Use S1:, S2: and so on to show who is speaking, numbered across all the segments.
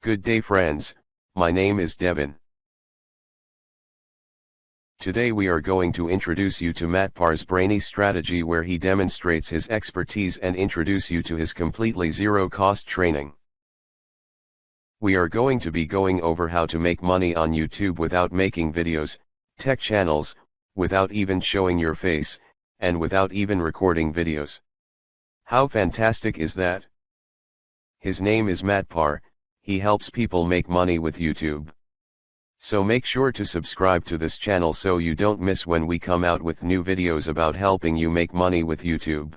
S1: Good day friends, my name is Devin. Today we are going to introduce you to Matt Parr's brainy strategy where he demonstrates his expertise and introduce you to his completely zero-cost training. We are going to be going over how to make money on YouTube without making videos, tech channels, without even showing your face, and without even recording videos. How fantastic is that? His name is Matt Parr, he helps people make money with YouTube. So make sure to subscribe to this channel so you don't miss when we come out with new videos about helping you make money with YouTube.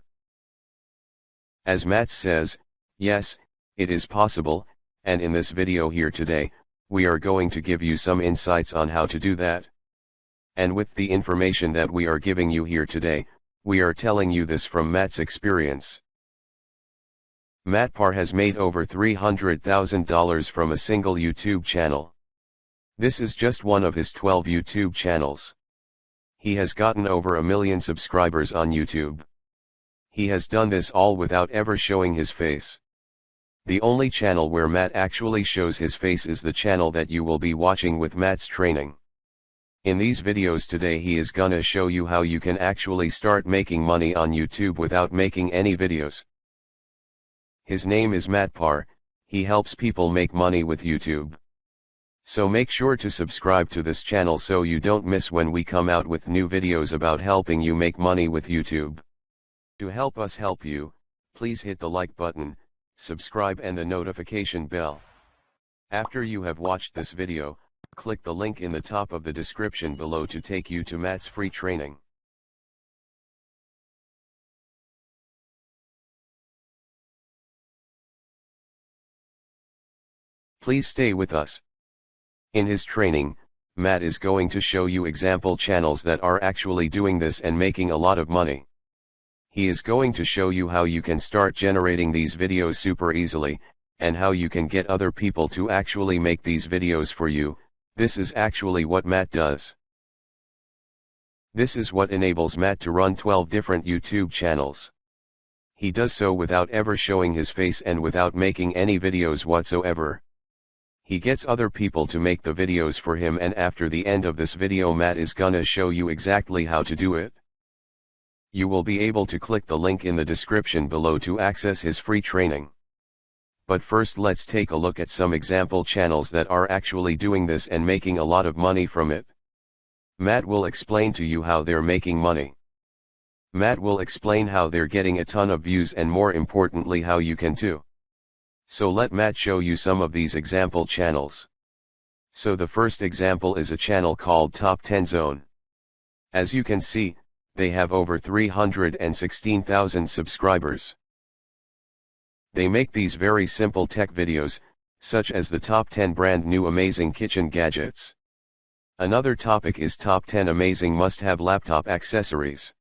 S1: As Matt says, yes, it is possible, and in this video here today, we are going to give you some insights on how to do that. And with the information that we are giving you here today, we are telling you this from Matt's experience. Matt Parr has made over $300,000 from a single YouTube channel. This is just one of his 12 YouTube channels. He has gotten over 1 million subscribers on YouTube. He has done this all without ever showing his face. The only channel where Matt actually shows his face is the channel that you will be watching with Matt's training. In these videos today he is gonna show you how you can actually start making money on YouTube without making any videos. His name is Matt Parr, he helps people make money with YouTube. So make sure to subscribe to this channel so you don't miss when we come out with new videos about helping you make money with YouTube. To help us help you, please hit the like button, subscribe and the notification bell. After you have watched this video, click the link in the top of the description below to take you to Matt's free training. Please stay with us. In his training, Matt is going to show you example channels that are actually doing this and making a lot of money. He is going to show you how you can start generating these videos super easily, and how you can get other people to actually make these videos for you. This is actually what Matt does. This is what enables Matt to run 12 different YouTube channels. He does so without ever showing his face and without making any videos whatsoever. He gets other people to make the videos for him, and after the end of this video Matt is gonna show you exactly how to do it. You will be able to click the link in the description below to access his free training. But first let's take a look at some example channels that are actually doing this and making a lot of money from it. Matt will explain to you how they're making money. Matt will explain how they're getting a ton of views and more importantly how you can too. So let Matt show you some of these example channels. So the first example is a channel called Top 10 Zone. As you can see, they have over 316,000 subscribers. They make these very simple tech videos, such as the top 10 brand new amazing kitchen gadgets. Another topic is top 10 amazing must-have laptop accessories.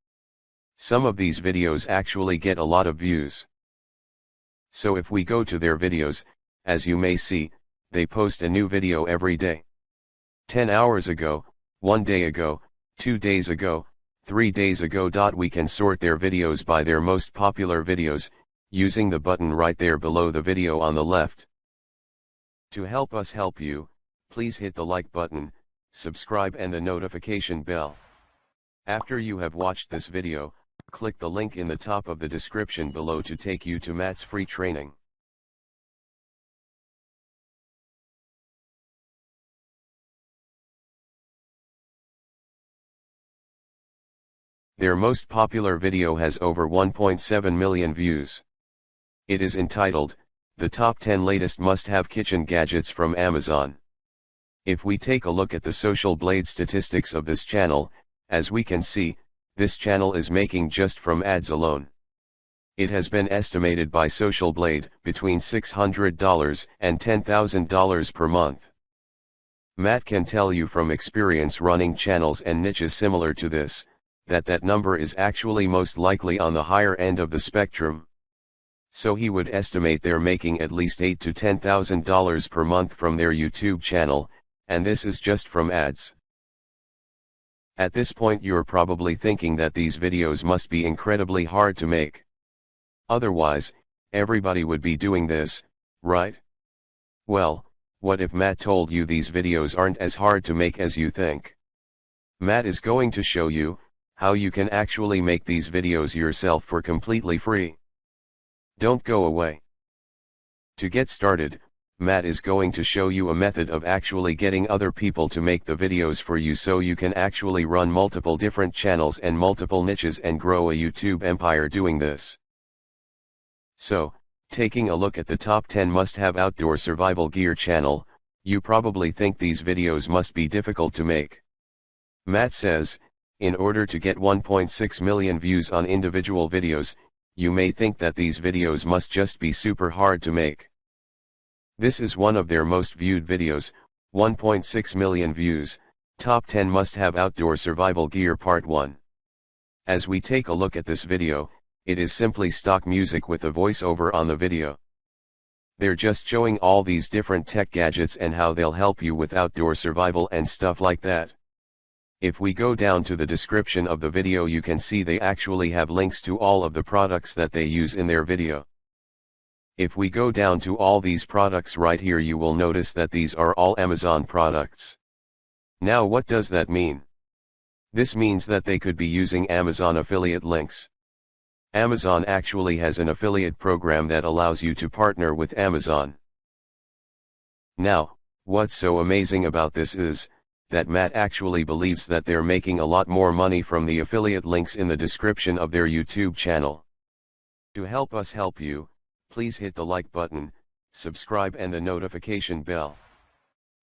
S1: Some of these videos actually get a lot of views. So if we go to their videos, as you may see, they post a new video every day. 10 hours ago, 1 day ago, 2 days ago, 3 days ago. We can sort their videos by their most popular videos, using the button right there below the video on the left. To help us help you, please hit the like button, subscribe and the notification bell. After you have watched this video, click the link in the top of the description below to take you to Matt's free training. Their most popular video has over 1.7 million views. It is entitled, The Top 10 Latest Must-Have Kitchen Gadgets from Amazon. If we take a look at the Social Blade statistics of this channel, as we can see, this channel is making just from ads alone. It has been estimated by Social Blade between $600 and $10,000 per month. Matt can tell you from experience running channels and niches similar to this, that number is actually most likely on the higher end of the spectrum. So he would estimate they're making at least $8,000 to $10,000 per month from their YouTube channel, and this is just from ads. At this point you're probably thinking that these videos must be incredibly hard to make. Otherwise, everybody would be doing this, right? Well, What if Matt told you these videos aren't as hard to make as you think? Matt is going to show you how you can actually make these videos yourself for completely free. Don't go away. To get started, Matt is going to show you a method of actually getting other people to make the videos for you so you can actually run multiple different channels and multiple niches and grow a YouTube empire doing this. So, taking a look at the top 10 must-have outdoor survival gear channel, you probably think these videos must be difficult to make. Matt says, in order to get 1.6 million views on individual videos, you may think that these videos must just be super hard to make. This is one of their most viewed videos, 1.6 million views, Top 10 Must-Have Outdoor Survival Gear Part 1. As we take a look at this video, it is simply stock music with a voiceover on the video. They're just showing all these different tech gadgets and how they'll help you with outdoor survival and stuff like that. If we go down to the description of the video, you can see they actually have links to all of the products that they use in their video. If we go down to all these products right here, you will notice that these are all Amazon products. Now what does that mean? This means that they could be using Amazon affiliate links. Amazon actually has an affiliate program that allows you to partner with Amazon. Now, what's so amazing about this is that Matt actually believes that they're making a lot more money from the affiliate links in the description of their YouTube channel. To help us help you, please hit the like button, subscribe and the notification bell.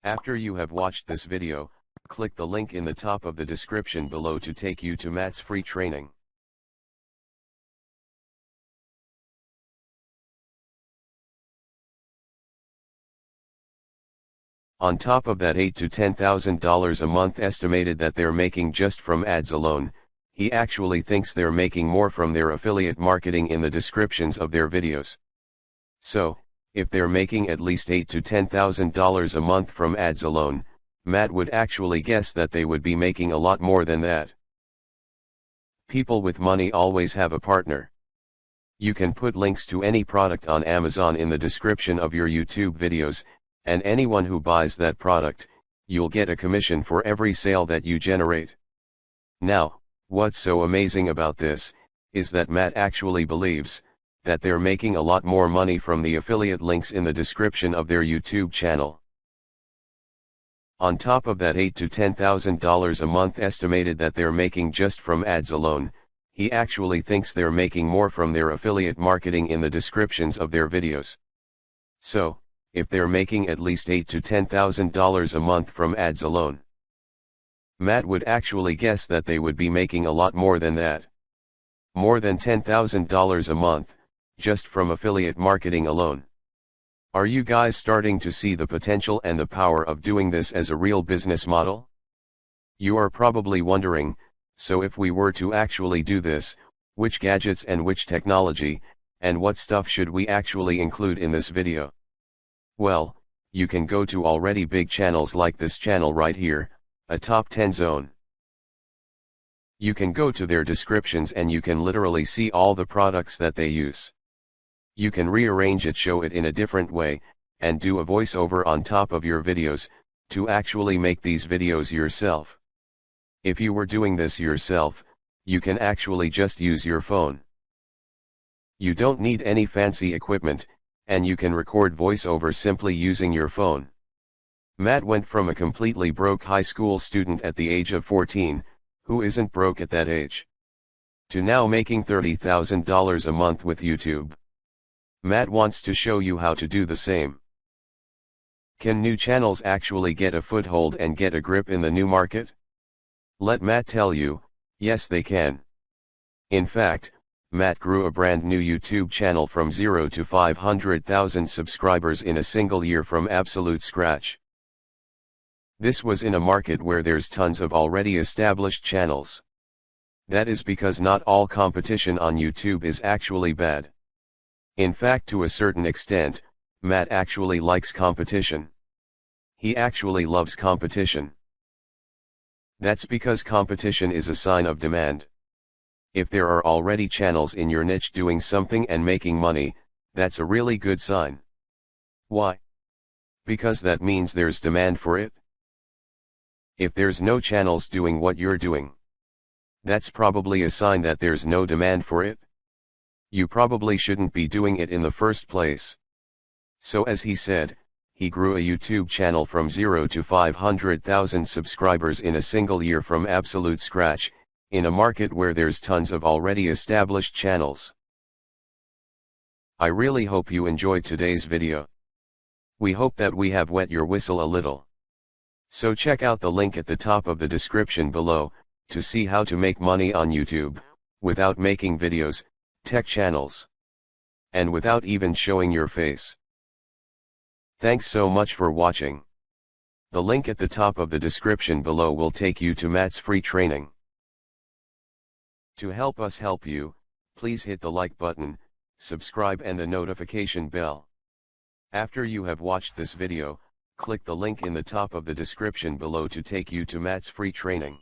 S1: After you have watched this video, click the link in the top of the description below to take you to Matt's free training. On top of that $8,000 to $10,000 a month estimated that they're making just from ads alone, he actually thinks they're making more from their affiliate marketing in the descriptions of their videos. So, if they're making at least $8,000 to $10,000 a month from ads alone, Matt would actually guess that they would be making a lot more than that. People with money always have a partner. You can put links to any product on Amazon in the description of your YouTube videos, and anyone who buys that product, you'll get a commission for every sale that you generate. Now, what's so amazing about this, is that Matt actually believes that they're making a lot more money from the affiliate links in the description of their YouTube channel. On top of that $8,000 to $10,000 a month estimated that they're making just from ads alone, he actually thinks they're making more from their affiliate marketing in the descriptions of their videos. So, if they're making at least $8,000 to $10,000 a month from ads alone, Matt would actually guess that they would be making a lot more than that. More than $10,000 a month, just from affiliate marketing alone. Are you guys starting to see the potential and the power of doing this as a real business model? You are probably wondering, so if we were to actually do this, which gadgets and which technology, and what stuff should we actually include in this video? Well, you can go to already big channels like this channel right here, a top 10 zone. You can go to their descriptions and you can literally see all the products that they use. You can rearrange it, show it in a different way, and do a voiceover on top of your videos, to actually make these videos yourself. If you were doing this yourself, you can actually just use your phone. You don't need any fancy equipment, and you can record voiceover simply using your phone. Matt went from a completely broke high school student at the age of 14, who isn't broke at that age, to now making $30,000 a month with YouTube. Matt wants to show you how to do the same. Can new channels actually get a foothold and get a grip in the new market? Let Matt tell you, yes they can. In fact, Matt grew a brand new YouTube channel from 0 to 500,000 subscribers in a single year from absolute scratch. This was in a market where there's tons of already established channels. That is because not all competition on YouTube is actually bad. In fact, to a certain extent, Matt actually likes competition. He actually loves competition. That's because competition is a sign of demand. If there are already channels in your niche doing something and making money, that's a really good sign. Why? Because that means there's demand for it. If there's no channels doing what you're doing, that's probably a sign that there's no demand for it. You probably shouldn't be doing it in the first place. So as he said, he grew a YouTube channel from 0 to 500,000 subscribers in a single year from absolute scratch, in a market where there's tons of already established channels. I really hope you enjoyed today's video. We hope that we have wet your whistle a little. So check out the link at the top of the description below, to see how to make money on YouTube, without making videos, tech channels, and without even showing your face. Thanks so much for watching. The link at the top of the description below will take you to Matt's free training. To help us help you, please hit the like button, subscribe and the notification bell. After you have watched this video, click the link in the top of the description below to take you to Matt's free training.